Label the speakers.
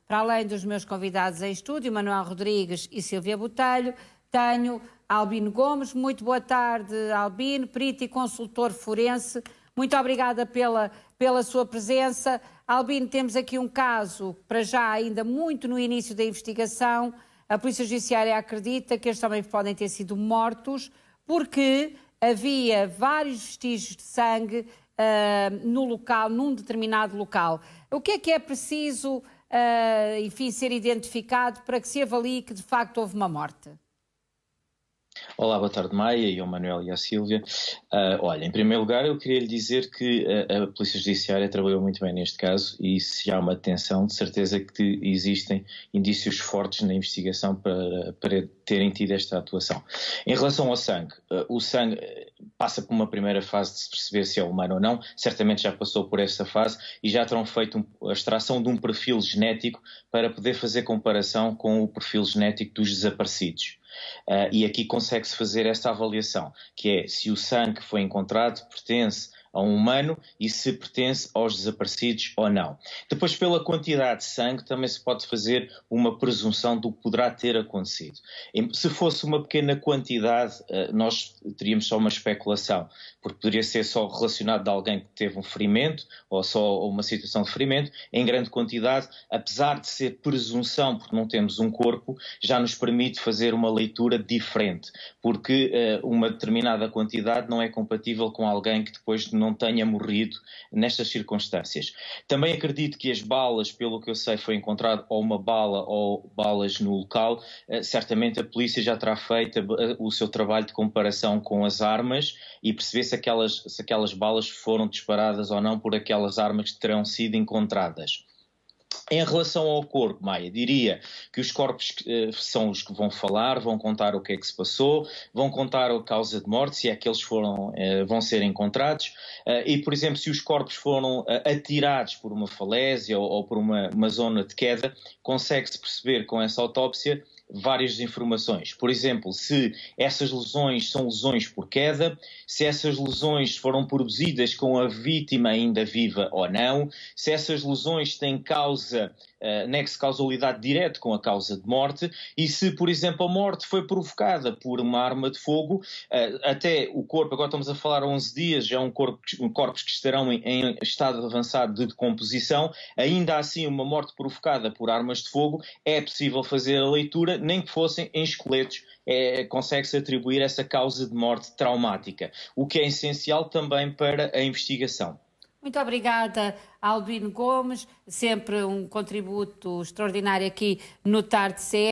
Speaker 1: para além dos meus convidados em estúdio, Manuel Rodrigues e Sílvia Botelho, tenho Albino Gomes. Muito boa tarde, Albino, perito e consultor forense. Muito obrigada pela sua presença. Albino, temos aqui um caso, para já ainda muito no início da investigação. A Polícia Judiciária acredita que estes homens podem ter sido mortos porque havia vários vestígios de sangue no local, num determinado local. O que é preciso, enfim, ser identificado para que se avalie que de facto houve uma morte?
Speaker 2: Olá, boa tarde, Maia, e ao Manuel e à Sílvia. Olha, em primeiro lugar, eu queria lhe dizer que a Polícia Judiciária trabalhou muito bem neste caso e se há uma detenção, de certeza que existem indícios fortes na investigação para terem tido esta atuação. Em relação ao sangue, o sangue passa por uma primeira fase de se perceber se é humano ou não, certamente já passou por essa fase e já terão feito a extração de um perfil genético para poder fazer comparação com o perfil genético dos desaparecidos. E aqui consegue-se fazer esta avaliação, que é se o sangue que foi encontrado pertence a um humano e se pertence aos desaparecidos ou não. Depois, pela quantidade de sangue, também se pode fazer uma presunção do que poderá ter acontecido. Se fosse uma pequena quantidade, nós teríamos só uma especulação, porque poderia ser só relacionado de alguém que teve um ferimento ou só uma situação de ferimento. Em grande quantidade, apesar de ser presunção, porque não temos um corpo, já nos permite fazer uma leitura diferente, porque uma determinada quantidade não é compatível com alguém que depois não tenha morrido nestas circunstâncias. Também acredito que as balas, pelo que eu sei, foi encontrado ou uma bala ou balas no local. Certamente a polícia já terá feito o seu trabalho de comparação com as armas e perceber se aquelas balas foram disparadas ou não por aquelas armas que terão sido encontradas. Em relação ao corpo, Maia, diria que os corpos são os que vão falar, vão contar o que é que se passou, vão contar a causa de morte, se é que eles vão ser encontrados, e, por exemplo, se os corpos foram atirados por uma falésia ou por uma zona de queda, consegue-se perceber com essa autópsia várias informações. Por exemplo, se essas lesões são lesões por queda, se essas lesões foram produzidas com a vítima ainda viva ou não, se essas lesões têm nexo de causalidade direto com a causa de morte e se, por exemplo, a morte foi provocada por uma arma de fogo, até o corpo, agora estamos a falar há 11 dias, já é corpos que estarão em estado avançado de decomposição, ainda assim uma morte provocada por armas de fogo, é possível fazer a leitura, nem que fossem em esqueletos, consegue-se atribuir essa causa de morte traumática, o que é essencial também para a investigação.
Speaker 1: Muito obrigada, Albino Gomes, sempre um contributo extraordinário aqui no Tarde C.